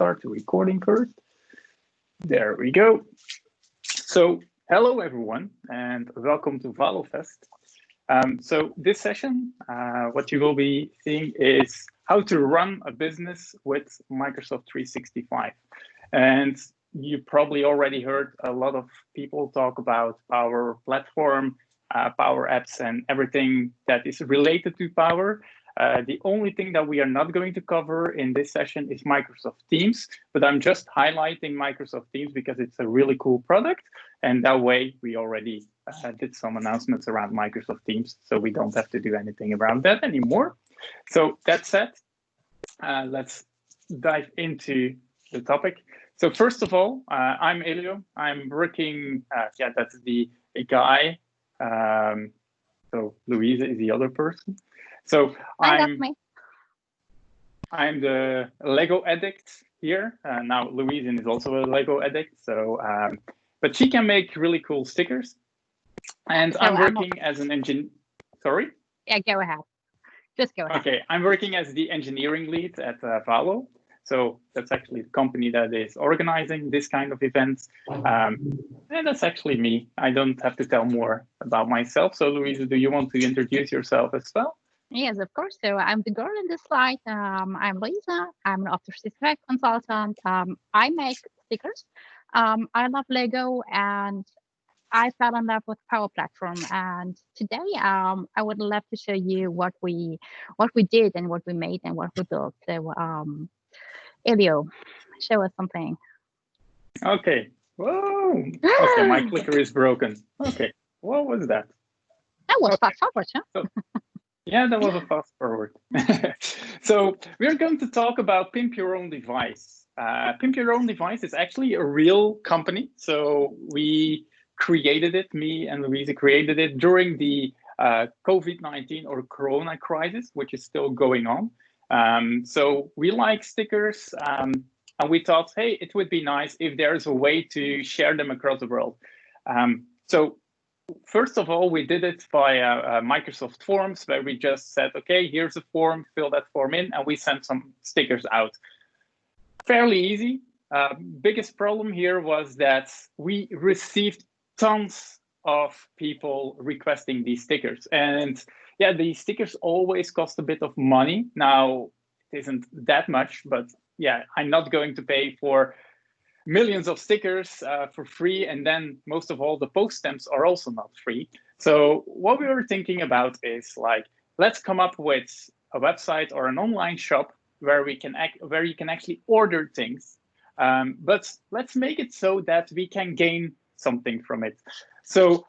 start the recording first. There we go. So hello everyone and welcome to Valo Fest. So this session, what you will be seeing is how to run a business with Microsoft 365. And you probably already heard a lot of people talk about Power Platform, Power Apps, and everything that is related to Power. The only thing that we are not going to cover in this session is Microsoft Teams, but I'm just highlighting Microsoft Teams because it's a really cool product. And that way we already did some announcements around Microsoft Teams, so we don't have to do anything around that anymore. So that said, let's dive into the topic. So first of all, I'm Elio. I'm working, that's the guy. So Luise is the other person. So I'm the Lego addict here. Now Luise is also a Lego addict. So, but she can make really cool stickers. And so I'm working as an engineer. Sorry? Yeah, go ahead. Just go ahead. Okay, I'm working as the engineering lead at Valo. So that's actually the company that is organizing this kind of events. And that's actually me. I don't have to tell more about myself. So Luise, do you want to introduce yourself as well? Yes, of course. So I'm the girl in this slide. I'm Luise. I'm an After Effects consultant. I make stickers. I love Lego, and I fell in love with Power Platform. And today, I would love to show you what we did and what we made and what we built. So, Elio, show us something. Okay. Whoa. Okay, my clicker is broken. Okay. What was that? That was fast forward, huh? So, yeah, that was a fast forward. So we're going to talk about Pimp Your Own Device. Pimp Your Own Device is actually a real company. So we created it, me and Luise created it during the COVID-19 or Corona crisis, which is still going on. So we like stickers, and we thought, hey, it would be nice if there's a way to share them across the world. So first of all, we did it via Microsoft Forms, where we just said, okay, here's a form, fill that form in, and we sent some stickers out. Fairly easy. Biggest problem here was that we received tons of people requesting these stickers. And yeah, these stickers always cost a bit of money. Now, it isn't that much, but yeah, I'm not going to pay for millions of stickers for free, and then most of all the post stamps are also not free. So what we were thinking about is like, let's come up with a website or an online shop where you can actually order things, but let's make it so that we can gain something from it. So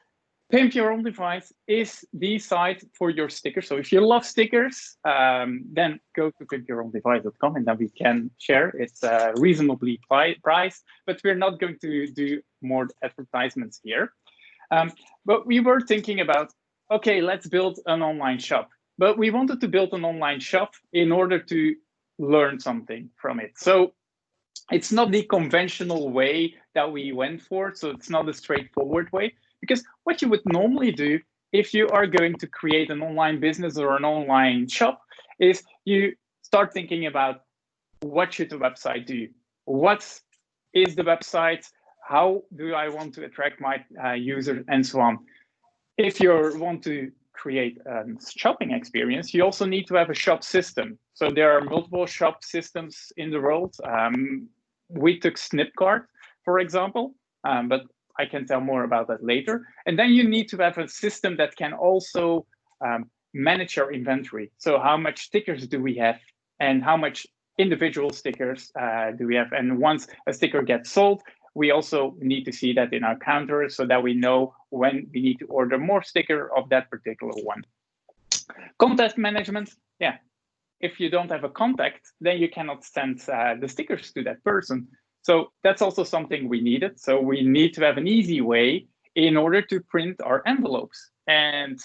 Pimp Your Own Device is the site for your stickers. So if you love stickers, then go to pimpyourowndevice.com and then we can share. It's reasonably priced, but we're not going to do more advertisements here. But we were thinking about, okay, let's build an online shop. But we wanted to build an online shop in order to learn something from it. So it's not the conventional way that we went for. So it's not a straightforward way. Because what you would normally do if you are going to create an online business or an online shop is you start thinking about what should the website do? What is the website? How do I want to attract my users and so on? If you want to create a shopping experience, you also need to have a shop system. So there are multiple shop systems in the world. We took Snipcart, for example, but I can tell more about that later. And then you need to have a system that can also manage your inventory. So how much stickers do we have and how much individual stickers do we have? And once a sticker gets sold, we also need to see that in our counter so that we know when we need to order more sticker of that particular one. Contact management, yeah. If you don't have a contact, then you cannot send the stickers to that person. So that's also something we needed. So we need to have an easy way in order to print our envelopes and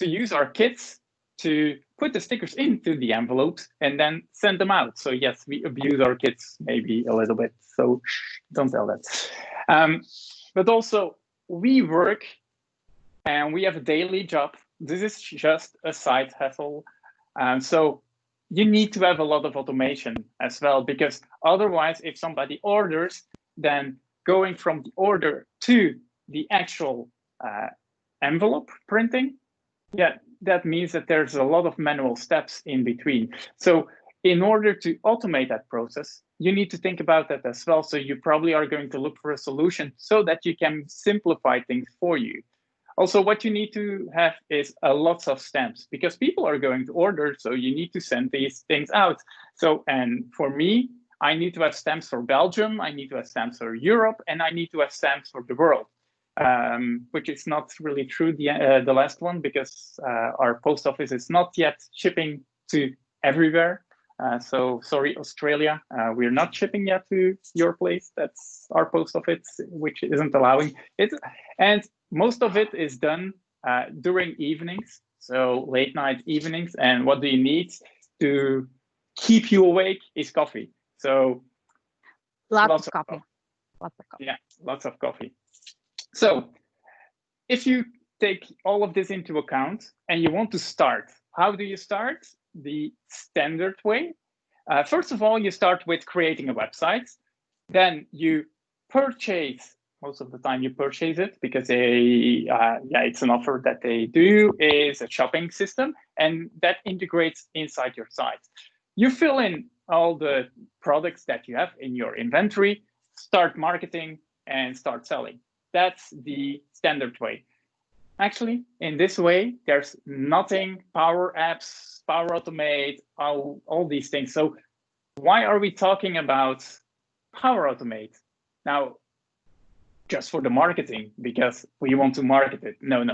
to use our kits to put the stickers into the envelopes and then send them out. So yes, we abuse our kits maybe a little bit. So don't tell that. But also we work and we have a daily job. This is just a side hustle. So you need to have a lot of automation as well, because otherwise, if somebody orders, then going from the order to the actual envelope printing, yeah, that means that there's a lot of manual steps in between. So in order to automate that process, you need to think about that as well. So you probably are going to look for a solution so that you can simplify things for you. Also, what you need to have is lots of stamps, because people are going to order, so you need to send these things out. So, and for me, I need to have stamps for Belgium, I need to have stamps for Europe, and I need to have stamps for the world, which is not really true, the last one, because our post office is not yet shipping to everywhere. So sorry, Australia, we're not shipping yet to your place. That's our post office, which isn't allowing it. And most of it is done during evenings, so late night evenings. And what do you need to keep you awake is coffee. So lots of coffee. Lots of coffee. Yeah, lots of coffee. So if you take all of this into account and you want to start, how do you start? The standard way. First of all, you start with creating a website. Then you purchase, most of the time you purchase it because it's an offer that they do, is a shopping system, and that integrates inside your site. You fill in all the products that you have in your inventory, start marketing, and start selling. That's the standard way. Actually, in this way, there's nothing Power Apps, Power Automate, all these things. So why are we talking about Power Automate? Now, just for the marketing, because we want to market it. No.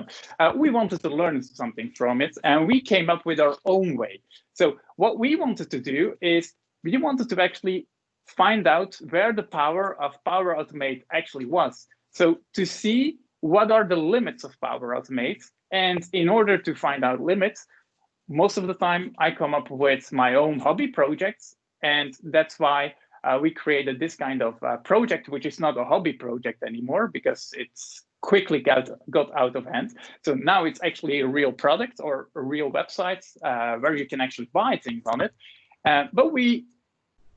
We wanted to learn something from it, and we came up with our own way. So what we wanted to do is we wanted to actually find out where the power of Power Automate actually was. So to see what are the limits of Power Automate, and in order to find out limits, most of the time I come up with my own hobby projects, and that's why we created this kind of project, which is not a hobby project anymore because it's quickly got out of hand. So now it's actually a real product or a real website where you can actually buy things on it. But we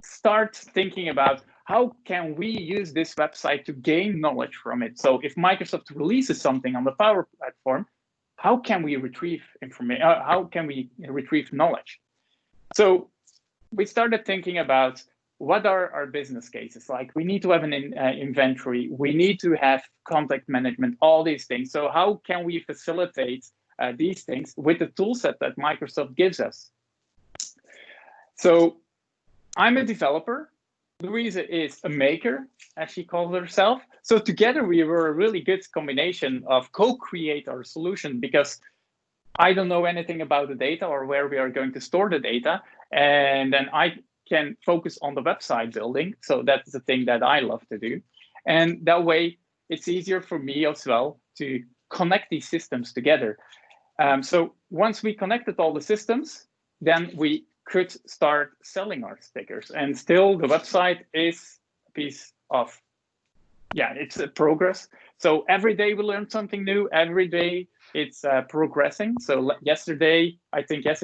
start thinking about how can we use this website to gain knowledge from it. So if Microsoft releases something on the Power Platform, how can we retrieve information? How can we retrieve knowledge? So we started thinking about what are our business cases? Like we need to have an inventory, we need to have contact management, all these things. So how can we facilitate these things with the tool set that Microsoft gives us? So I'm a developer. Luise is a maker, as she calls herself. So together we were a really good combination of co-create our solution, because I don't know anything about the data or where we are going to store the data. And then I can focus on the website building. So that's the thing that I love to do. And that way it's easier for me as well to connect these systems together. So once we connected all the systems, then we could start selling our stickers. And still the website is a piece of, it's a progress. So every day we learn something new, every day it's progressing. So yesterday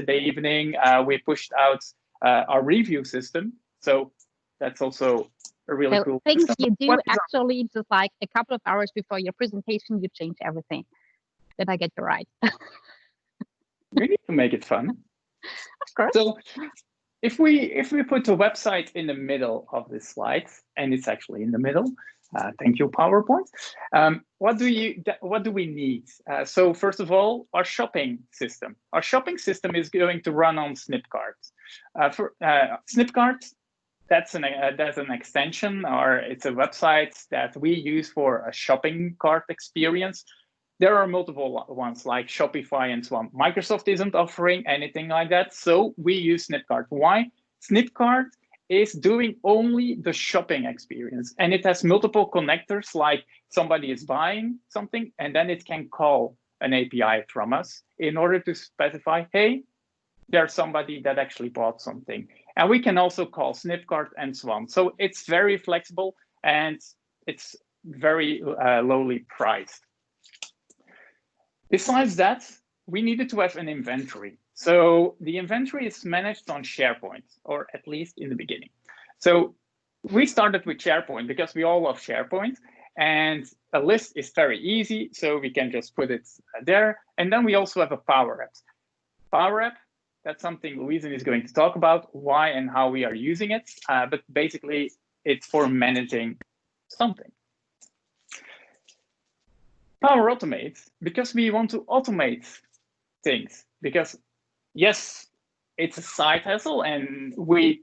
evening, we pushed out our review system. So that's also a really cool things system. You do actually just like a couple of hours before your presentation, you change everything. Did I get you right? We need to make it fun. Of course. So if we put a website in the middle of this slide, and it's actually in the middle, thank you, PowerPoint. What do we need? So first of all, our shopping system. Our shopping system is going to run on Snipcart. For Snipcart, that's an extension, or it's a website that we use for a shopping cart experience. There are multiple ones like Shopify and so on. Microsoft isn't offering anything like that, so we use Snipcart. Why? Snipcart is doing only the shopping experience, and it has multiple connectors, like somebody is buying something, and then it can call an API from us in order to specify, hey, there's somebody that actually bought something. And we can also call Snipcart and so on. So it's very flexible, and it's very lowly priced. Besides that, we needed to have an inventory. So the inventory is managed on SharePoint, or at least in the beginning. So we started with SharePoint because we all love SharePoint, and a list is very easy, so we can just put it there. And then we also have a Power Apps. Power App, that's something Luise is going to talk about, why and how we are using it. But basically, it's for managing something. Power Automate, because we want to automate things. Because yes, it's a side hustle and we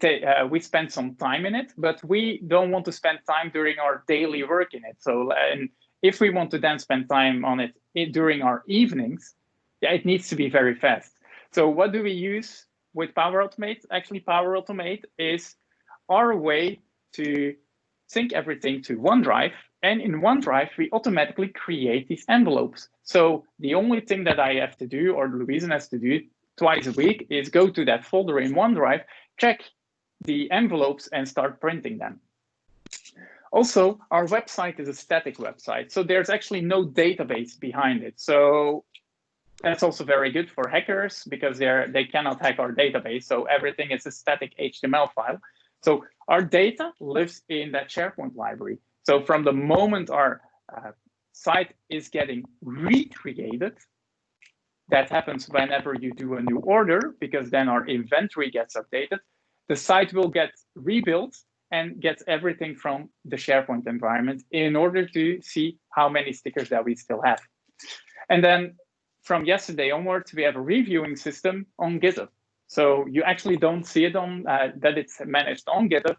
spend some time in it, but we don't want to spend time during our daily work in it. So and if we want to then spend time on it during our evenings, yeah, it needs to be very fast. So what do we use with Power Automate? Actually, Power Automate is our way to sync everything to OneDrive. And in OneDrive, we automatically create these envelopes. So the only thing that I have to do, or Luise has to do twice a week, is go to that folder in OneDrive, check the envelopes, and start printing them. Also, our website is a static website, so there's actually no database behind it. So that's also very good for hackers because they cannot hack our database. So everything is a static HTML file. So our data lives in that SharePoint library. So from the moment our site is getting recreated, that happens whenever you do a new order, because then our inventory gets updated, the site will get rebuilt and gets everything from the SharePoint environment in order to see how many stickers that we still have. And then from yesterday onwards, we have a reviewing system on GitHub. So you actually don't see it on that it's managed on GitHub.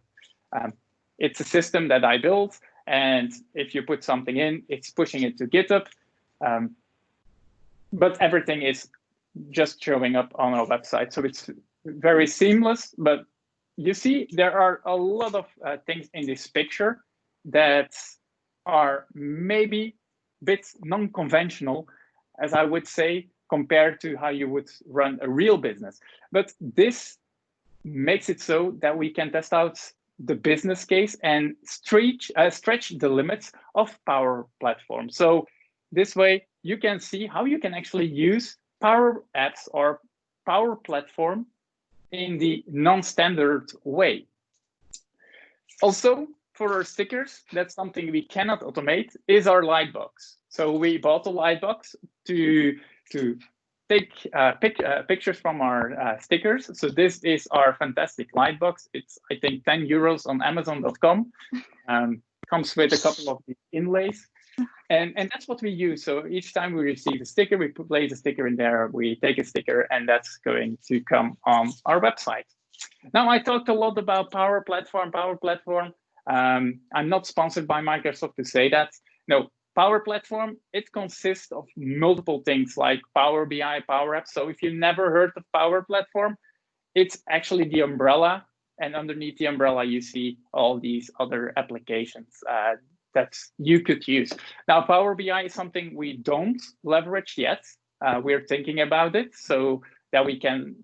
It's a system that I built, and if you put something in, it's pushing it to GitHub. But everything is just showing up on our website. So it's very seamless, but you see there are a lot of things in this picture that are maybe a bit non-conventional, as I would say, compared to how you would run a real business. But this makes it so that we can test out the business case and stretch the limits of Power Platform. So this way, you can see how you can actually use Power Apps or Power Platform in the non-standard way. Also, for our stickers, that's something we cannot automate, is our Lightbox. So we bought a Lightbox to take pictures from our stickers. So this is our fantastic Lightbox. It's, I think, 10 euros on Amazon.com. Comes with a couple of the inlays. And that's what we use. So each time we receive a sticker, we place a sticker in there, we take a sticker, and that's going to come on our website. Now, I talked a lot about Power Platform. I'm not sponsored by Microsoft to say that. No, Power Platform, it consists of multiple things like Power BI, Power Apps. So if you never heard of Power Platform, it's actually the umbrella. And underneath the umbrella, you see all these other applications that you could use. Now, Power BI is something we don't leverage yet. We're thinking about it so that we can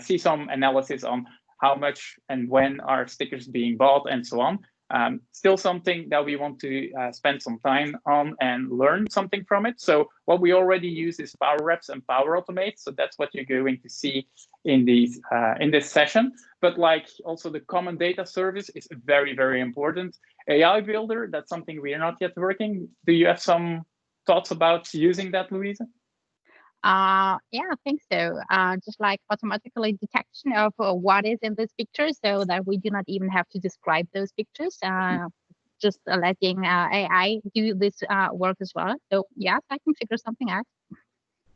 see some analysis on how much and when are stickers being bought and so on. Still something that we want to spend some time on and learn something from it. So what we already use is Power Apps and Power Automate. So that's what you're going to see in these in this session. But like also the common data service is very, very important. AI Builder, that's something we are not yet working. Do you have some thoughts about using that, Luise? Yeah, I think so. Just like automatically detection of what is in this picture, so that we do not even have to describe those pictures. Just letting AI do this work as well. So yes, I can figure something out.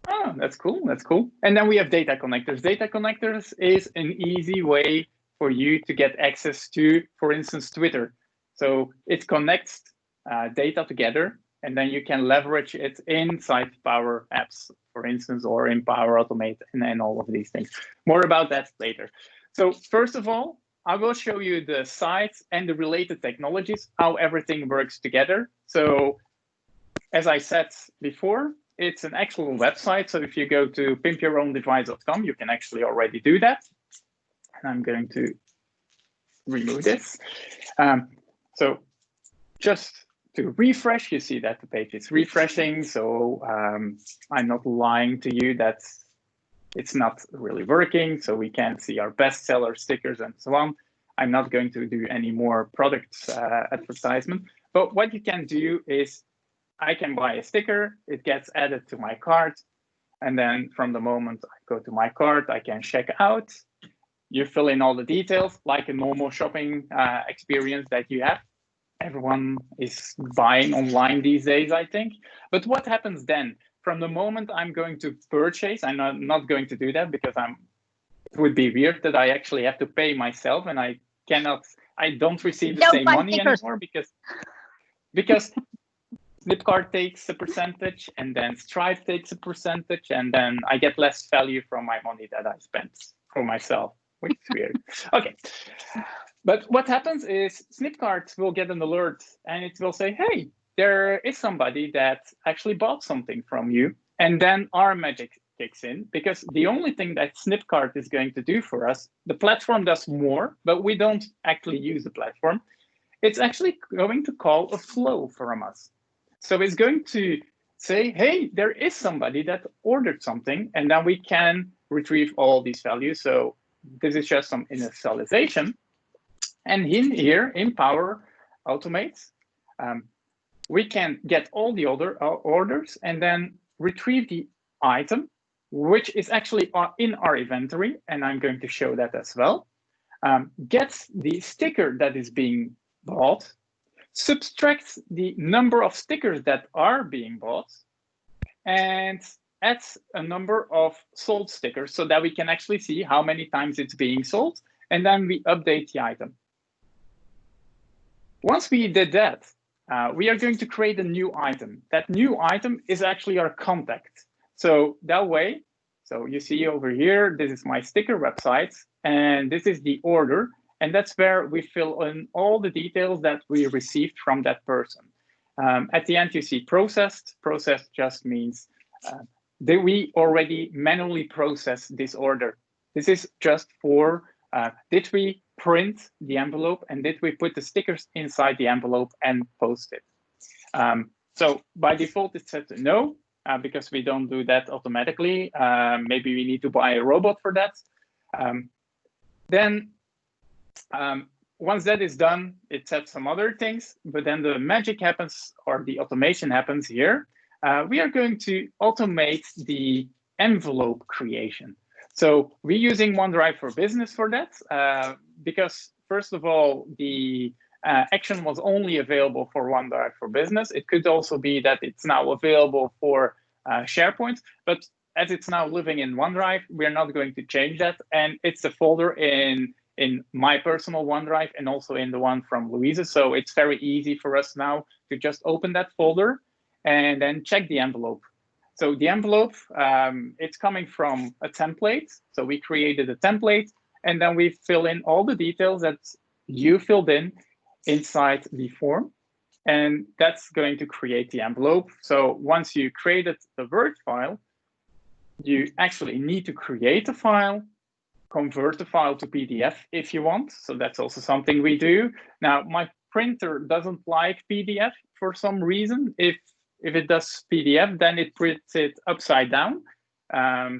Oh, that's cool. That's cool. And then we have data connectors. Data connectors is an easy way for you to get access to, for instance, Twitter. So it connects data together, and then you can leverage it inside Power Apps, for instance, or in Power Automate and all of these things. More about that later. So first of all, I will show you the sites and the related technologies, how everything works together. So as I said before, it's an actual website. So if you go to pimpyourowndevice.com, you can actually already do that. And I'm going to remove this. So just to refresh, you see that the page is refreshing. So I'm not lying to you. That's it's not really working, so we can't see our bestseller stickers and so on. I'm not going to do any more product advertisement. But what you can do is I can buy a sticker, it gets added to my cart, and then from the moment I go to my cart, I can check out. You fill in all the details like a normal shopping experience that you have. Everyone is buying online these days, I think. But what happens then? From the moment I'm going to purchase, I'm not going to do that because it would be weird that I actually have to pay myself and I don't receive the same money anymore because Flipkart takes a percentage and then Struyf takes a percentage and then I get less value from my money that I spent for myself, which is weird. Okay. But what happens is Flipkart will get an alert and it will say, hey, there is somebody that actually bought something from you. And then our magic kicks in because the only thing that Flipkart is going to do for us, the platform does more, but we don't actually use the platform. It's actually going to call a flow from us. So it's going to say, hey, there is somebody that ordered something, and then we can retrieve all these values. So this is just some initialization. And in here, in Power Automate, we can get all the other orders and then retrieve the item, which is actually in our inventory. And I'm going to show that as well. Gets the sticker that is being bought, subtracts the number of stickers that are being bought, and adds a number of sold stickers so that we can actually see how many times it's being sold. And then we update the item. Once we did that, we are going to create a new item. That new item is actually our contact. So that way, so you see over here, this is my sticker website, and this is the order. And that's where we fill in all the details that we received from that person. At the end, you see processed. Processed just means that we already manually process this order. This is just for, did we print the envelope and did we put the stickers inside the envelope and post it? So by default, it's set to no, because we don't do that automatically. Maybe we need to buy a robot for that. Then once that is done, it sets some other things, but then the magic happens, or the automation happens here. We are going to automate the envelope creation. So we're using OneDrive for Business for that, because first of all, the action was only available for OneDrive for Business. It could also be that it's now available for SharePoint, but as it's now living in OneDrive, we're not going to change that. And it's a folder in my personal OneDrive and also in the one from Luise. So it's very easy for us now to just open that folder and then check the envelope. So the envelope, it's coming from a template. So we created a template and then we fill in all the details that you filled in inside the form. And that's going to create the envelope. So once you created the Word file, you actually need to create a file, convert the file to PDF if you want. So that's also something we do. Now, my printer doesn't like PDF for some reason. If it does PDF, then it prints it upside down.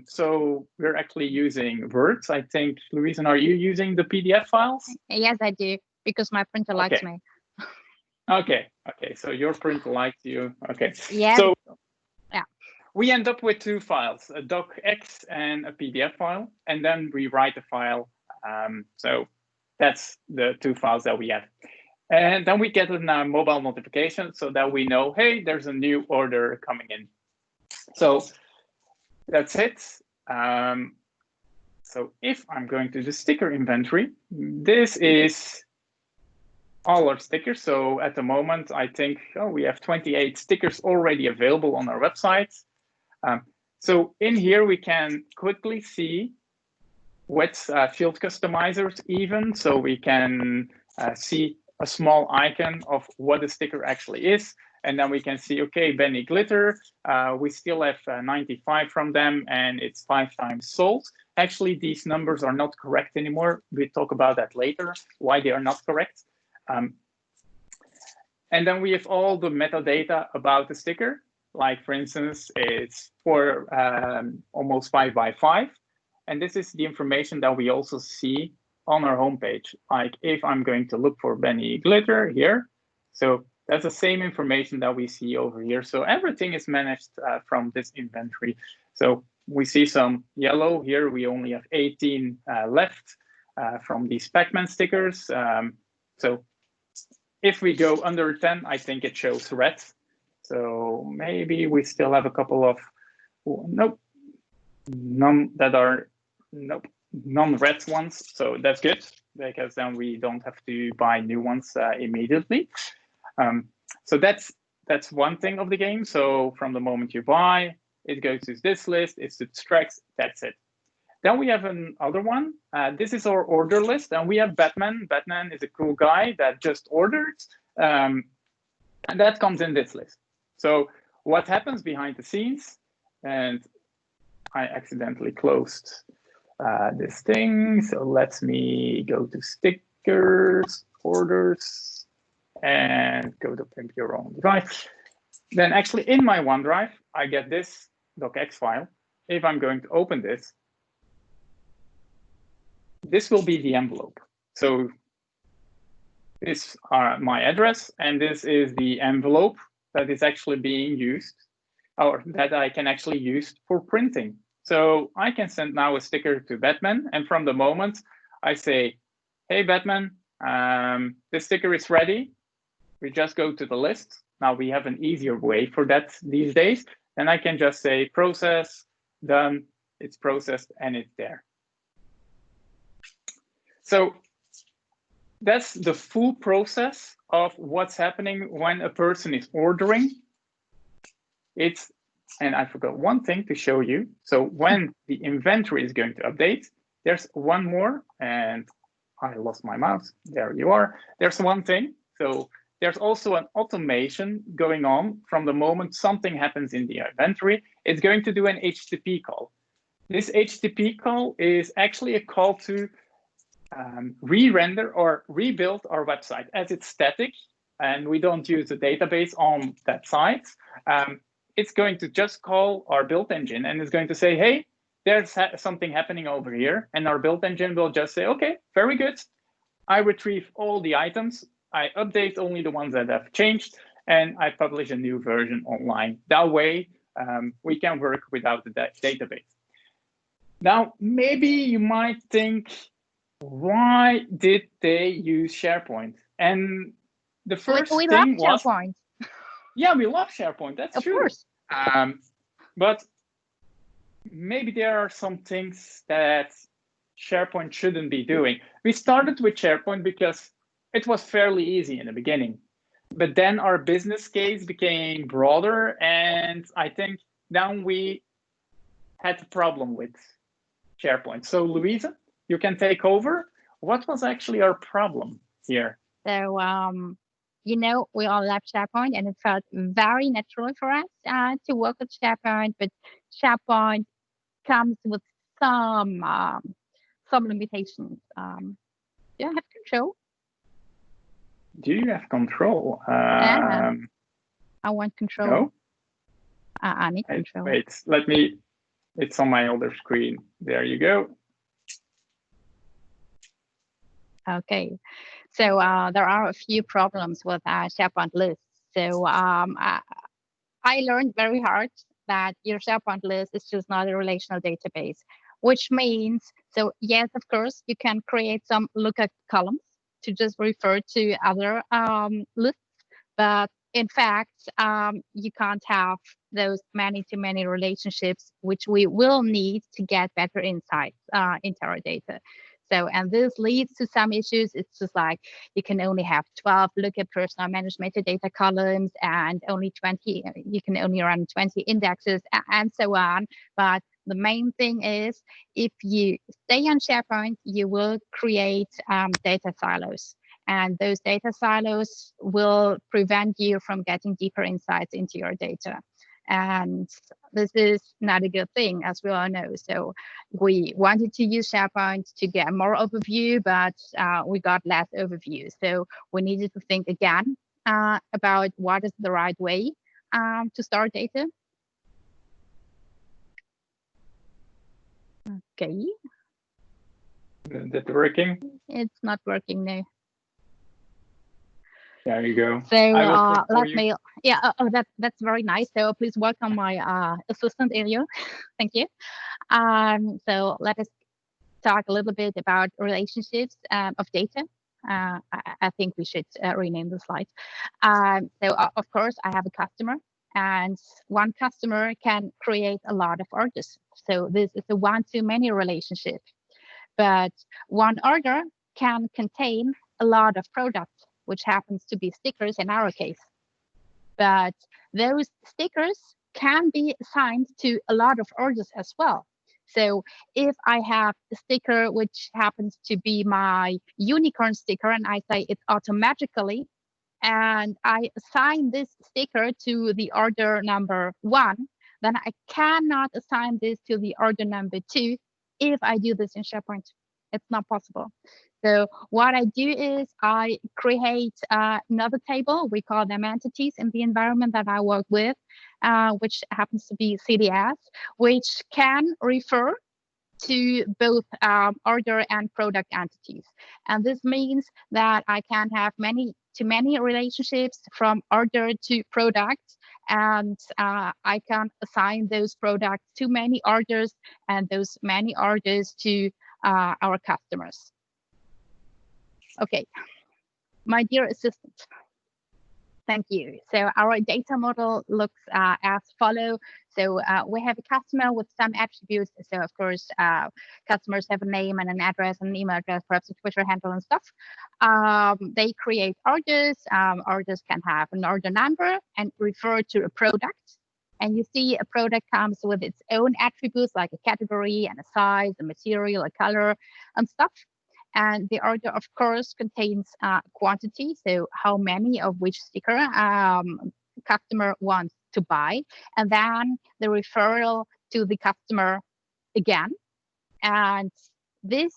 So we're actually using Word. I think, Luise, are you using the PDF files? Yes, I do, because my printer likes me. Okay, so your printer likes you. Okay. Yeah. So yeah. We end up with two files, a docx and a PDF file, and then we write a file. So that's the two files that we have. And then we get a mobile notification so that we know, hey, there's a new order coming in. So that's it. So if I'm going to the sticker inventory, this is all our stickers. So at the moment, I think, we have 28 stickers already available on our website. So in here, we can quickly see what's field customizers even. So we can see a small icon of what the sticker actually is. And then we can see, okay, Benny Glitter, we still have 95 from them and it's 5 times sold. Actually, these numbers are not correct anymore. We'll talk about that later, why they are not correct. And then we have all the metadata about the sticker. Like for instance, it's for almost 5 by 5. And this is the information that we also see on our homepage. Like if I'm going to look for Benny Glitter here, so that's the same information that we see over here. So everything is managed from this inventory. So we see some yellow here. We only have 18 left from these Pac-Man stickers. So if we go under 10, I think it shows red. So maybe we still have a couple of, nope, none that are, nope, non-red ones. So that's good, because then we don't have to buy new ones immediately. So that's one thing of the game. So from the moment you buy, it goes to this list, it subtracts, that's it. Then we have another one. This is our order list, and we have Batman. Batman is a cool guy that just ordered, and that comes in this list. So what happens behind the scenes, and I accidentally closed this thing. So let me go to stickers, orders, and go to Pimp Your Own Device. Then actually in my OneDrive, I get this docx file. If I'm going to open this, this will be the envelope. So this is my address, and this is the envelope that is actually being used, or that I can actually use for printing. So I can send now a sticker to Batman, and from the moment I say, hey, Batman, this sticker is ready, we just go to the list. Now we have an easier way for that these days. And I can just say process, done, it's processed, and it's there. So that's the full process of what's happening when a person is ordering. And I forgot one thing to show you. So when the inventory is going to update, there's one more, and I lost my mouse. There you are. There's one thing. So there's also an automation going on from the moment something happens in the inventory. It's going to do an HTTP call. This HTTP call is actually a call to re-render or rebuild our website, as it's static and we don't use a database on that site. It's going to just call our build engine and it's going to say, hey, there's something happening over here. And our build engine will just say, okay, very good. I retrieve all the items. I update only the ones that have changed, and I publish a new version online. That way, we can work without the database. Now, maybe you might think, why did they use SharePoint? And the first we thing love was, SharePoint. Yeah, we love SharePoint. That's of true. Course. But maybe there are some things that SharePoint shouldn't be doing. We started with SharePoint because it was fairly easy in the beginning, but then our business case became broader, and I think then we had a problem with SharePoint. So Luise, you can take over. What was actually our problem here? So, you know, we all love SharePoint, and it felt very natural for us to work with SharePoint, but SharePoint comes with some limitations. Do you have control? Do you have control? I want control. No? I need control. Wait, it's on my older screen. There you go. Okay, so there are a few problems with SharePoint lists. So I learned very hard that your SharePoint list is just not a relational database, which means, so yes, of course, you can create some lookup columns to just refer to other lists, but in fact, you can't have those many-to-many relationships, which we will need to get better insights into our data. So, and this leads to some issues. It's just like you can only have 12 lookup personal managed metadata columns and only 20, you can only run 20 indexes and so on. But the main thing is, if you stay on SharePoint, you will create data silos. And those data silos will prevent you from getting deeper insights into your data. And this is not a good thing, as we all know. So we wanted to use SharePoint to get more overview, but we got less overview. So we needed to think again about what is the right way to store data. Okay, Is it working? It's not working now. There you go. So let me, yeah, that's very nice. So please welcome my assistant, Elio. Thank you. So let us talk a little bit about relationships of data. I think we should rename the slide. Of course, I have a customer, and one customer can create a lot of orders. So this is a one-to-many relationship. But one order can contain a lot of products, which happens to be stickers in our case. But those stickers can be assigned to a lot of orders as well. So if I have a sticker which happens to be my unicorn sticker, and I say it's automatically, and I assign this sticker to the order number 1, then I cannot assign this to the order number 2 if I do this in SharePoint. It's not possible. So what I do is I create another table. We call them entities in the environment that I work with, which happens to be CDS, which can refer to both order and product entities. And this means that I can have many relationships from order to product, and I can assign those products to many orders and those many orders to our customers. Okay, my dear assistant, thank you. So our data model looks as follows. So we have a customer with some attributes. So of course, customers have a name and an address and an email address, perhaps a Twitter handle and stuff. They create orders. Orders can have an order number and refer to a product. And you see a product comes with its own attributes like a category and a size, a material, a color, and stuff. And the order, of course, contains quantity, so how many of which sticker customer wants to buy, and then the referral to the customer again. And this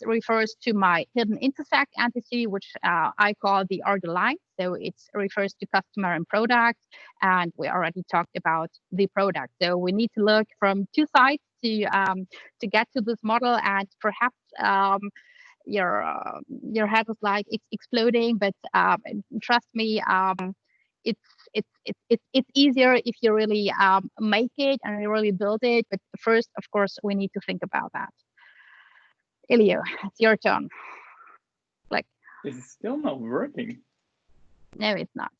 refers to my hidden intersect entity, which I call the order line. So it refers to customer and product, and we already talked about the product. So we need to look from two sides to get to this model, and perhaps your head is like it's exploding, but trust me, it's easier if you really make it and you really build it. But first, of course, we need to think about that. Elio, it's your turn. Like, it's still not working. No, it's not.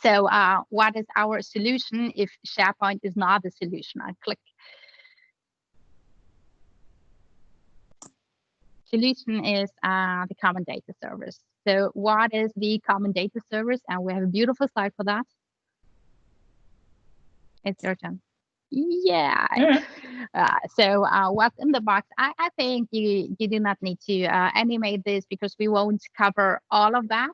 So what is our solution if SharePoint is not the solution? I click. Solution is the common data service. So what is the common data service? And we have a beautiful slide for that. It's your turn. Yeah. So what's in the box? I think you do not need to animate this because we won't cover all of that.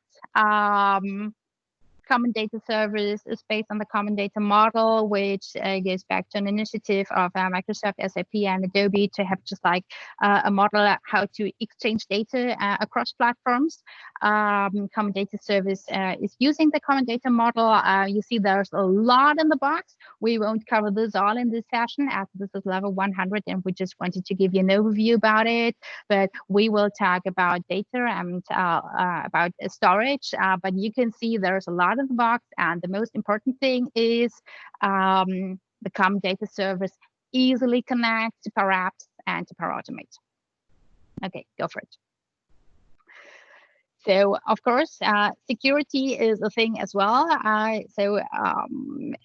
Common data service is based on the common data model, which goes back to an initiative of Microsoft, SAP, and Adobe to have just like a model how to exchange data across platforms. Common data service is using the common data model. You see there's a lot in the box. We won't cover this all in this session as this is level 100 and we just wanted to give you an overview about it. But we will talk about data and about storage. But you can see there's a lot in the box, and the most important thing is the common data service easily connects to Power Apps and to Power Automate. Okay, go for it. So, of course, security is a thing as well.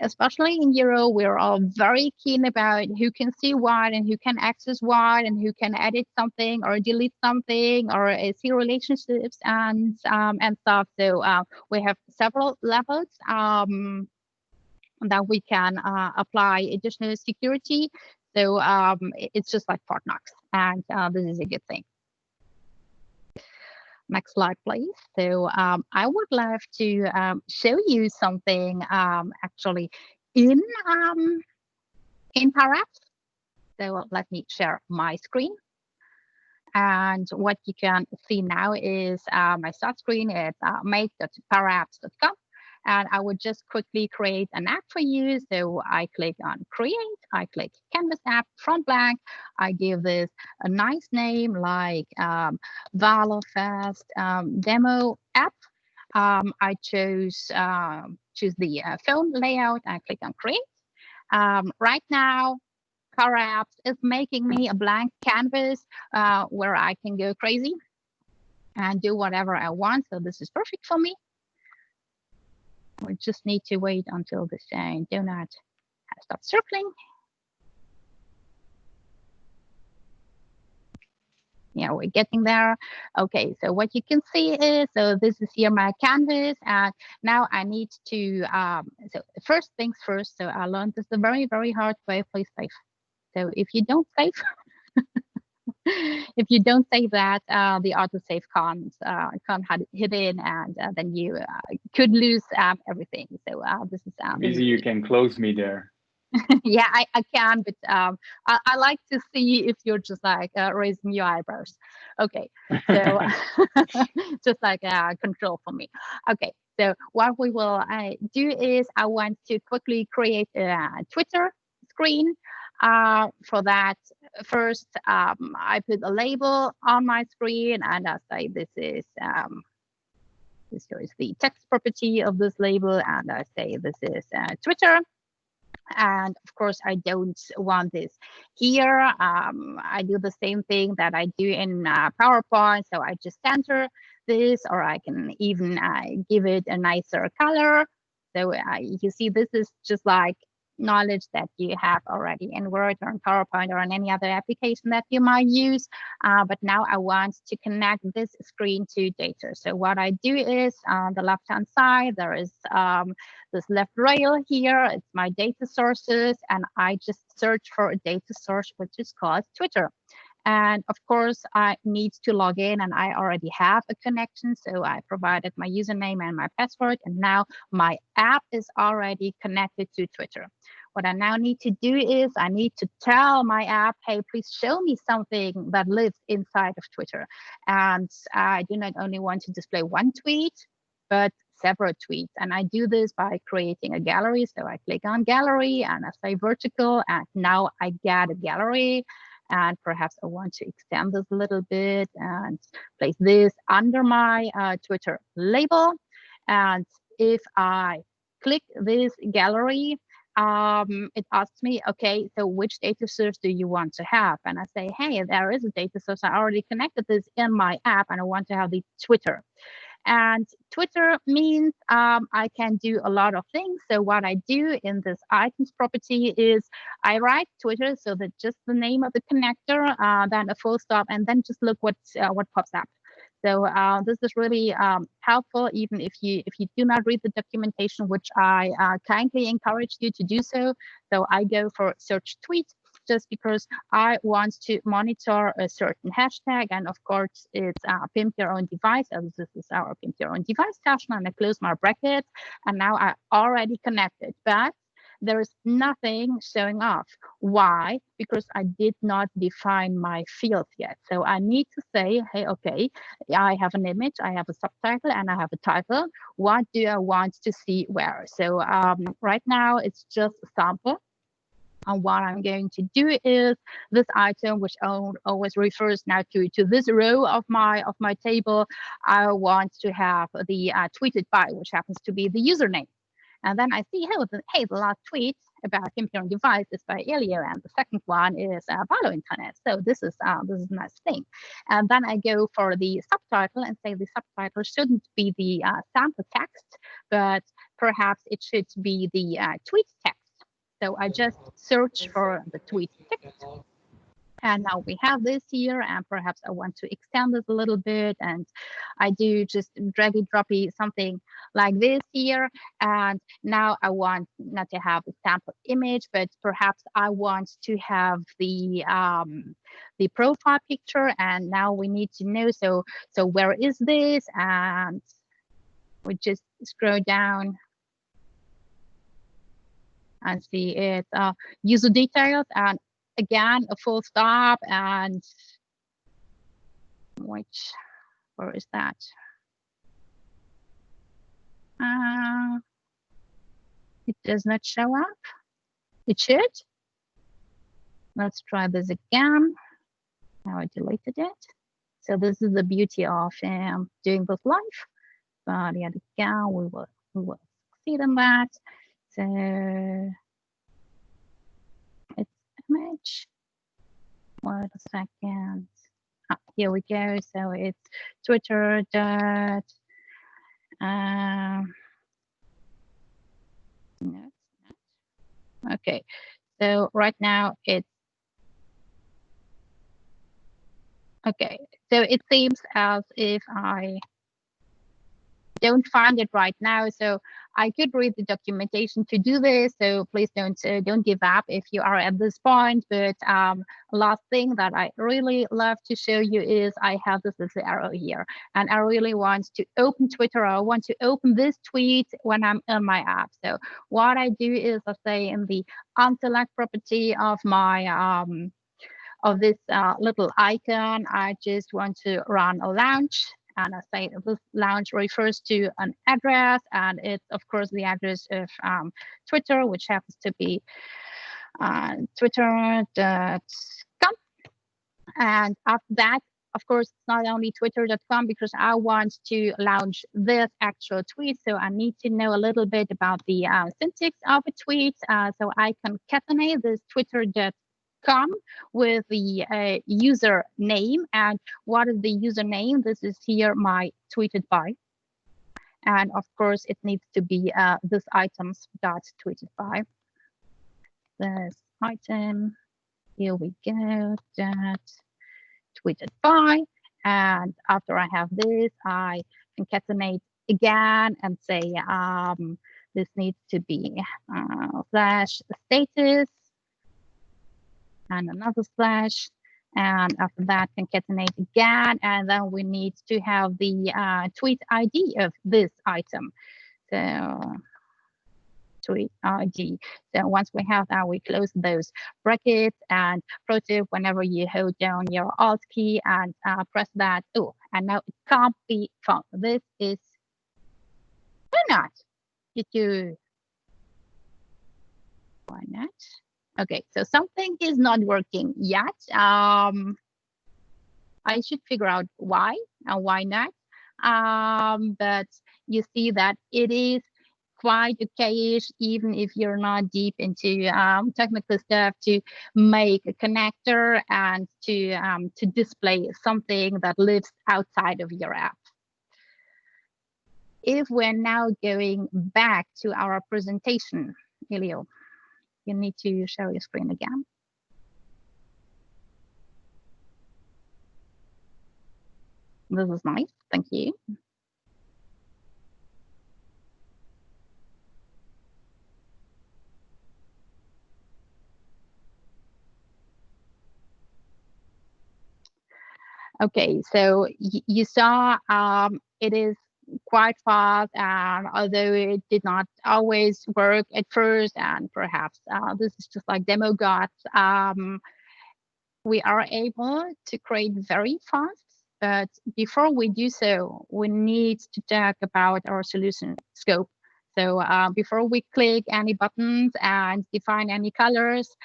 Especially in Euro, we're all very keen about who can see what and who can access what and who can edit something or delete something or see relationships and stuff. So we have several levels that we can apply additional security. So it's just like Fort Knox, and this is a good thing. Next slide, please. So I would love to show you something actually in Power Apps. So let me share my screen. And what you can see now is my start screen at make.powerapps.com. and I would just quickly create an app for you. So I click on create, I click canvas app, front blank. I give this a nice name like Valo Fest demo app. I choose the phone layout. I click on create. Right now, Car Apps is making me a blank canvas where I can go crazy and do whatever I want. So this is perfect for me. We just need to wait until the donut has stopped circling. Yeah, we're getting there. Okay, so what you can see is, so this is here my canvas, and now I need to, so first things first, so I learned this the very, very hard way, please save. So if you don't save, if you don't save that, the autosave can't hit in, and then you could lose everything. So this is easy. You can close me there. Yeah, I can, but I like to see if you're just like raising your eyebrows. Okay, so just like control for me. Okay, so what we will do is I want to quickly create a Twitter screen. For that, first I put a label on my screen, and I say this is the text property of this label, and I say this is Twitter. And of course, I don't want this here. I do the same thing that I do in PowerPoint. So I just center this, or I can even give it a nicer color. So you see, this is just like knowledge that you have already in Word or in PowerPoint or in any other application that you might use. But now I want to connect this screen to data. So what I do is on the left-hand side, there is this left rail here. It's my data sources, and I just search for a data source, which is called Twitter. And of course, I need to log in, and I already have a connection. So I provided my username and my password, and now my app is already connected to Twitter. What I now need to do is I need to tell my app, hey, please show me something that lives inside of Twitter. And I do not only want to display one tweet, but several tweets. And I do this by creating a gallery. So I click on gallery and I say vertical, and now I get a gallery. And perhaps I want to extend this a little bit and place this under my Twitter label. And if I click this gallery, it asks me, okay, so which data source do you want to have? And I say, hey, there is a data source. I already connected this in my app, and I want to have the Twitter. And Twitter means I can do a lot of things. So what I do in this items property is I write Twitter, so that just the name of the connector, then a full stop, and then just look what pops up. So this is really helpful, even if you do not read the documentation, which I kindly encourage you to do so. So I go for search tweet, just because I want to monitor a certain hashtag. And of course, it's Pimp Your Own Device. And this is our Pimp Your Own Device session. And I close my bracket. And now I already connected. But there is nothing showing off. Why? Because I did not define my fields yet. So I need to say, hey, okay, I have an image, I have a subtitle, and I have a title. What do I want to see where? So right now, it's just a sample. And what I'm going to do is this item, which always refers now to this row of my table, I want to have the tweeted by, which happens to be the username. And then I see, hey, the last tweet about Pimp Your Own Device is by Elio, and the second one is Valo Intranet. So this is a nice thing. And then I go for the subtitle and say the subtitle shouldn't be the sample text, but perhaps it should be the tweet text. So I just search for the tweet text. And now we have this here, and perhaps I want to extend this a little bit, and I do just draggy droppy something like this here. And now I want not to have a sample image, but perhaps I want to have the profile picture. And now we need to know, so where is this? And we just scroll down and see it, user details, and again, a full stop, and where is that? It does not show up. It should. Let's try this again. Now I deleted it. So this is the beauty of doing this live. But yet again, we will succeed in that. So it's image. Wait a second. Here we go. So it's Twitter dot. No, it's not. Okay. So right now it's okay. So it seems as if I don't find it right now. So I could read the documentation to do this. So please don't give up if you are at this point. But last thing that I really love to show you is I have this little arrow here, and I really want to open Twitter. I want to open this tweet when I'm in my app. So what I do is I say in the unselect property of my of this little icon, I just want to run a launch. And I say this launch refers to an address, and it's of course the address of Twitter, which happens to be twitter.com. And after that, of course, it's not only twitter.com, because I want to launch this actual tweet. So I need to know a little bit about the syntax of a tweet. So I concatenate this twitter.com with the user name. And what is the username? This is here my tweeted by. And of course, it needs to be this items dot tweeted by. This item, here we go, that tweeted by. And after I have this, I concatenate again and say this needs to be slash status and another slash, and after that concatenate again, and then we need to have the tweet ID of this item. So tweet ID. So once we have that, we close those brackets. And pro tip, whenever you hold down your Alt key and press that, oh, and now it can't be found. This is why not? Why not? Okay, so something is not working yet. I should figure out why and why not. But you see that it is quite okayish, even if you're not deep into technical stuff, to make a connector and to display something that lives outside of your app. If we're now going back to our presentation, Elio, you need to share your screen again. This is nice, thank you. Okay, so you saw it is quite fast, and although it did not always work at first, and perhaps this is just like demo gods, we are able to create very fast. But before we do so, we need to talk about our solution scope. So before we click any buttons and define any colors,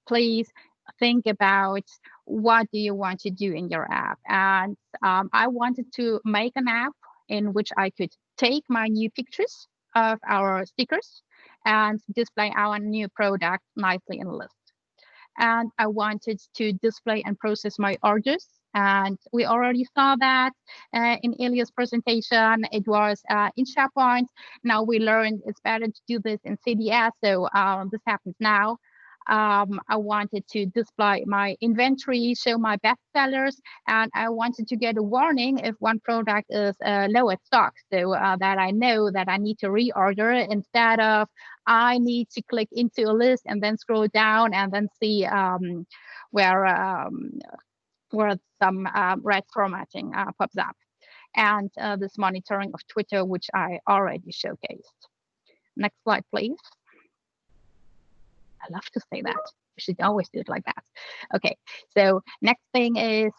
please think about what do you want to do in your app. And I wanted to make an app in which I could take my new pictures of our stickers and display our new product nicely in a list. And I wanted to display and process my orders. And we already saw that in Elio's presentation. It was in SharePoint. Now we learned it's better to do this in CDS. So this happens now. I wanted to display my inventory, show my best sellers, and I wanted to get a warning if one product is low at stock, so that I know that I need to reorder, instead of I need to click into a list and then scroll down and then see where some red formatting pops up. And this monitoring of Twitter, which I already showcased. Next slide, please. I love to say that. We should always do it like that. Okay, so next thing is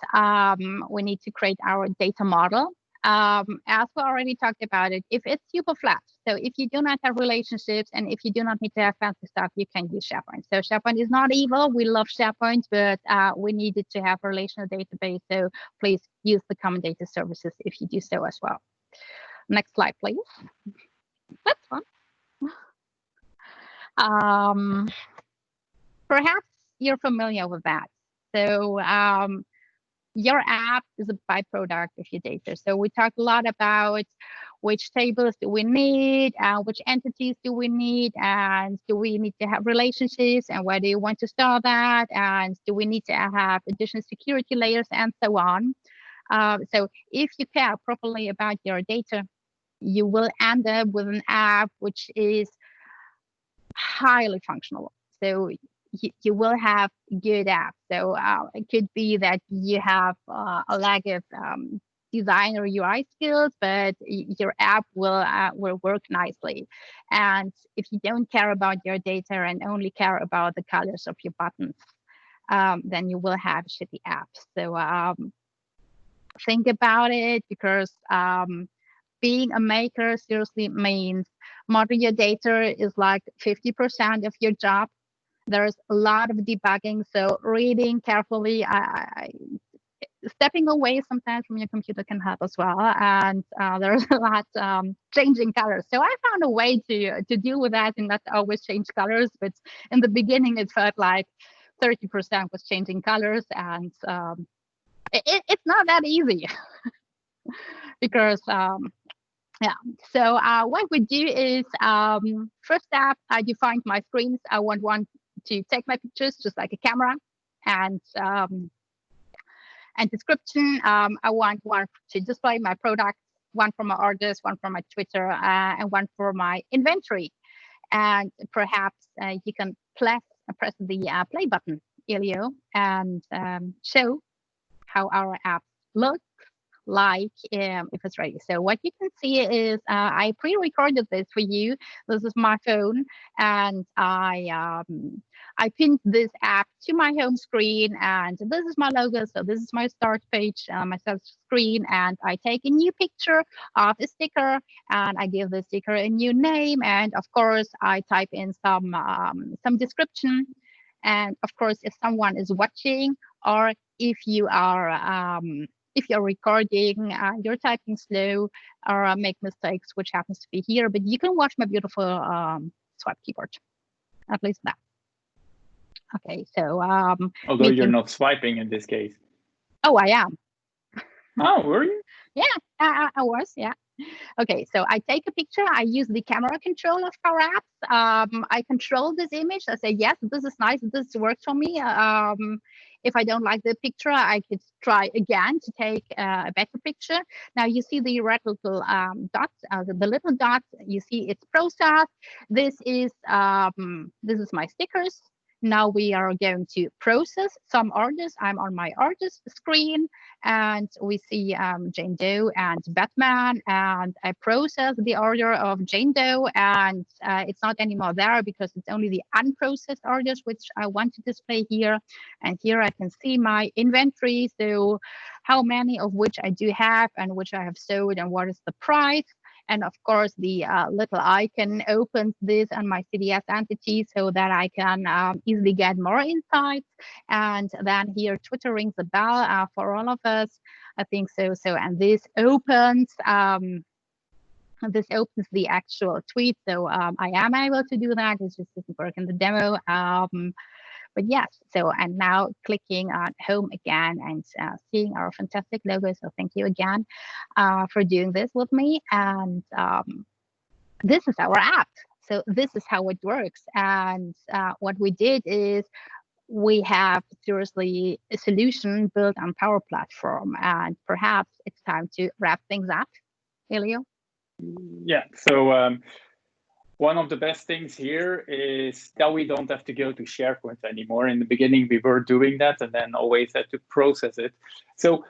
we need to create our data model. As we already talked about it, if it's super flat, so if you do not have relationships and if you do not need to have fancy stuff, you can use SharePoint. So SharePoint is not evil. We love SharePoint, but we needed to have a relational database. So please use the common data services if you do so as well. Next slide, please. That's one. Perhaps you're familiar with that. So your app is a byproduct of your data. So we talk a lot about which tables do we need, which entities do we need, and do we need to have relationships, and where do you want to store that, and do we need to have additional security layers, and so on. So if you care properly about your data, you will end up with an app which is highly functional. So you will have good apps. So it could be that you have a lack of design or UI skills, but your app will work nicely. And if you don't care about your data and only care about the colors of your buttons, then you will have shitty apps. So think about it, because being a maker seriously means modeling your data is like 50% of your job. There's a lot of debugging, so reading carefully. Stepping away sometimes from your computer can help as well. And there's a lot changing colors. So I found a way to deal with that and not always change colors. But in the beginning, it felt like 30% was changing colors, and it's not that easy because. Yeah, so what we do is, first step, I defined my screens. I want one to take my pictures, just like a camera, and description. I want one to display my product, one for my orders, one for my Twitter, and one for my inventory. And perhaps you can press the play button, Elio, and show how our app looks like if it's ready. So what you can see is I pre-recorded this for you. This is my phone, and I pinned this app to my home screen, and this is my logo. So this is my start page, my start screen, and I take a new picture of a sticker, and I give the sticker a new name, and of course I type in some description. And of course, if someone is watching, or if you're recording, you're typing slow or make mistakes, which happens to be here, but you can watch my beautiful swipe keyboard, at least that. Okay, so although you're not swiping in this case. Oh, I am. Oh, were you? Yeah, I was. Yeah. Okay, so I take a picture. I use the camera control of Power Apps. I control this image. I say, yes, this is nice. This works for me. If I don't like the picture, I could try again to take a better picture. Now you see the red little dot, the little dot. You see it's processed. This is my stickers. Now we are going to process some orders. I'm on my orders screen, and we see Jane Doe and Batman, and I process the order of Jane Doe, and it's not anymore there because it's only the unprocessed orders which I want to display here. And here I can see my inventory, so how many of which I do have and which I have sold and what is the price. And of course, the little icon opens this on my CDS entity so that I can easily get more insights. And then here, Twitter rings a bell for all of us. I think so. And this opens the actual tweet. So I am able to do that. It just doesn't work in the demo. But yes, so I'm now clicking on home again and seeing our fantastic logo. So thank you again for doing this with me. And this is our app. So this is how it works. And what we did is we have seriously a solution built on PowerPlatform. And perhaps it's time to wrap things up, Elio. Yeah, so one of the best things here is that we don't have to go to SharePoint anymore. In the beginning, we were doing that and then always had to process it. So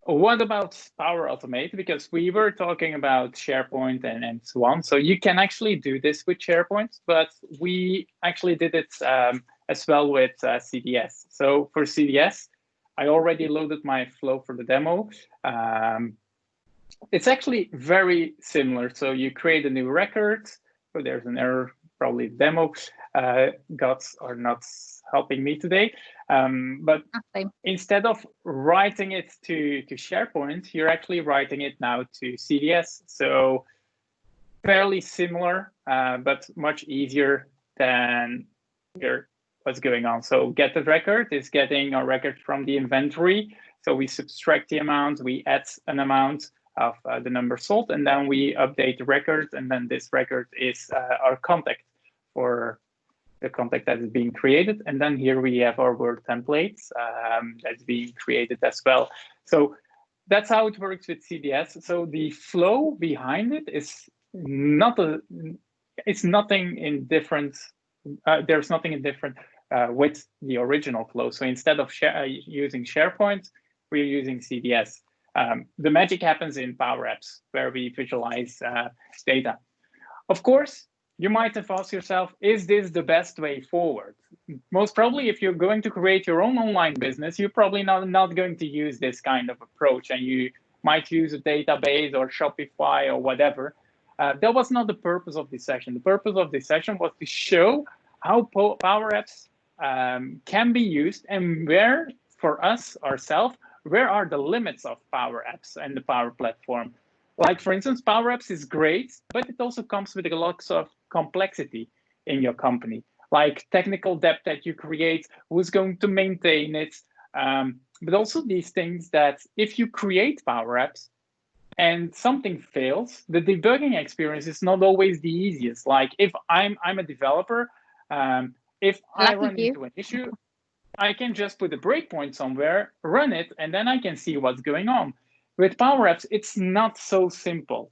what about Power Automate? Because we were talking about SharePoint and so on. So you can actually do this with SharePoint, but we actually did it as well with CDS. So for CDS, I already loaded my flow for the demo. It's actually very similar. So you create a new record. So there's an error, probably demo. Gods are not helping me today. But instead of writing it to SharePoint, you're actually writing it now to CDS. So fairly similar, but much easier than what's going on. So get the record is getting a record from the inventory. So we subtract the amount, we add an amount of the number sold, and then we update the record. And then this record is our contact for the contact that is being created. And then here we have our Word templates that's being created as well. So that's how it works with CDS. So the flow behind it is it's nothing indifferent. There's nothing indifferent with the original flow. So instead of using SharePoint, we're using CDS. The magic happens in Power Apps where we visualize data. Of course, you might have asked yourself, is this the best way forward? Most probably, if you're going to create your own online business, you're probably not going to use this kind of approach, and you might use a database or Shopify or whatever. That was not the purpose of this session. The purpose of this session was to show how Power Apps can be used, and where, for us, ourselves, where are the limits of Power Apps and the Power Platform. Like, for instance, Power Apps is great, but it also comes with a lot of complexity in your company, like technical debt that you create, who's going to maintain it, but also these things that if you create Power Apps and something fails, the debugging experience is not always the easiest. Like if I'm a developer, if I run into an issue, I can just put a breakpoint somewhere, run it, and then I can see what's going on. With Power Apps, it's not so simple.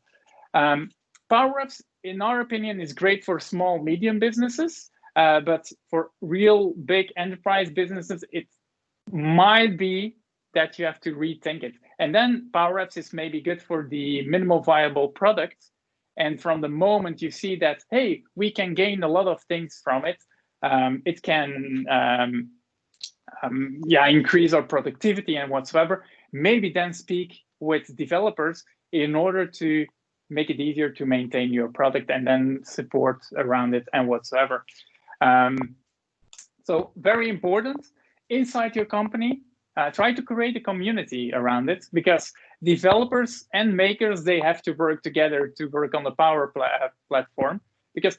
Power Apps, in our opinion, is great for small, medium businesses, but for real big enterprise businesses, it might be that you have to rethink it. And then Power Apps is maybe good for the minimal viable product. And from the moment you see that, hey, we can gain a lot of things from it, it can increase our productivity and whatsoever, maybe then speak with developers in order to make it easier to maintain your product and then support around it and whatsoever. So very important, inside your company, try to create a community around it, because developers and makers, they have to work together to work on the Power Platform, because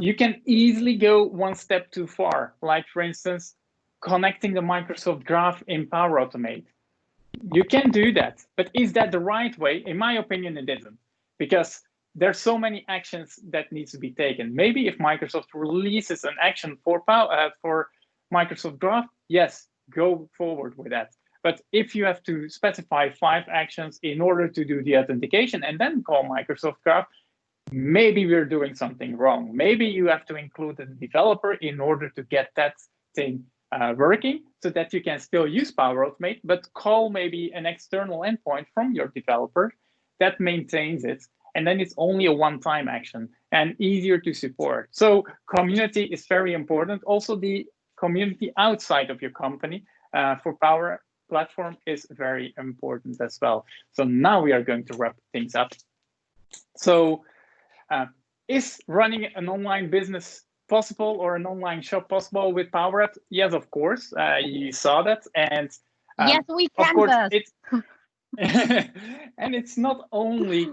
you can easily go one step too far. Like, for instance, connecting the Microsoft Graph in Power Automate. You can do that, but is that the right way? In my opinion, it isn't, because there's so many actions that needs to be taken. Maybe if Microsoft releases an action for Microsoft Graph, yes, go forward with that. But if you have to specify 5 actions in order to do the authentication and then call Microsoft Graph, maybe we're doing something wrong. Maybe you have to include a developer in order to get that thing working, so that you can still use Power Automate, but call maybe an external endpoint from your developer that maintains it. And then it's only a one-time action and easier to support. So community is very important. Also, the community outside of your company for Power Platform is very important as well. So now we are going to wrap things up. So is running an online business possible, or an online shop possible with Power Apps? Yes, of course. You saw that. And yes, we can. Of course, and it's not only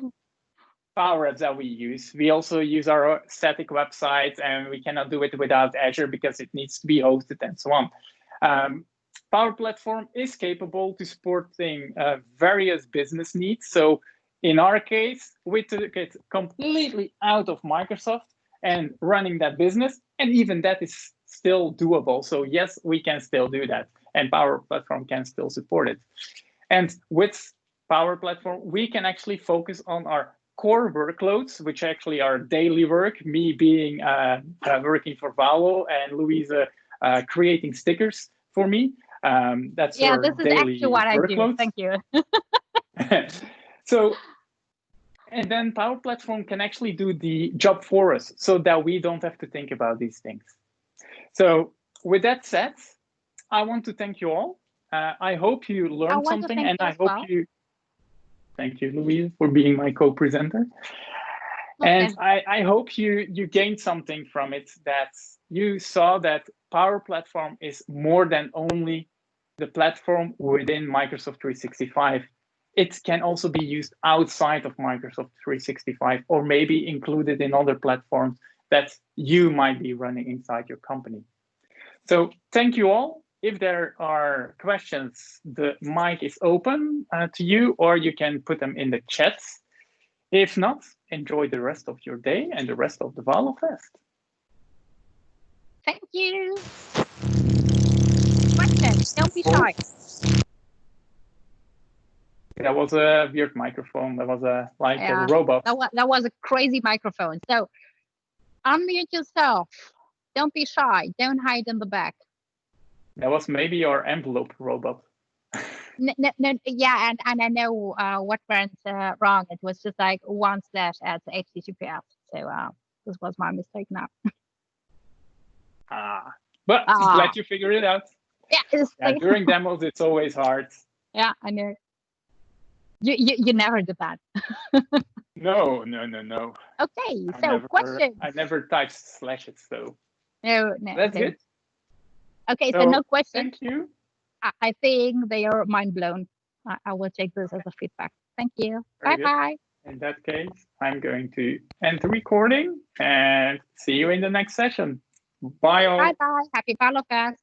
Power Apps that we use. We also use our static websites, and we cannot do it without Azure because it needs to be hosted and so on. Power Platform is capable to supporting various business needs. So in our case, we took it completely out of Microsoft and running that business, and even that is still doable. So yes, we can still do that, and Power Platform can still support it. And with Power Platform, we can actually focus on our core workloads, which actually are daily work, me being working for Valo, and Luise creating stickers for me. That's yeah, our this is daily actually what workloads. I do. Thank you. So, and then Power Platform can actually do the job for us, so that we don't have to think about these things. So with that said, I want to thank you all. I hope you learned something, and I hope you. Thank you, Louise, for being my co-presenter. And I hope you gained something from it, that you saw that Power Platform is more than only the platform within Microsoft 365. It can also be used outside of Microsoft 365, or maybe included in other platforms that you might be running inside your company. So thank you all. If there are questions, the mic is open to you, or you can put them in the chat. If not, enjoy the rest of your day and the rest of the Valo Fest. Thank you. Questions, don't be shy. That was a weird microphone. That was a robot. That was a crazy microphone. So unmute yourself. Don't be shy. Don't hide in the back. That was maybe your envelope robot. No, yeah, and I know what went wrong. It was just like / at HTTPS. So this was my mistake now. But glad you figured it out. Yeah, during demos, it's always hard. Yeah, I know. You never did that. No. Okay, so questions. I never typed slashes, so. No. That's good. Okay, so no questions. Thank you. I think they are mind blown. I will take this as a feedback. Thank you. Bye-bye. In that case, I'm going to end the recording and see you in the next session. Bye all. Bye-bye. Happy Valo Fest.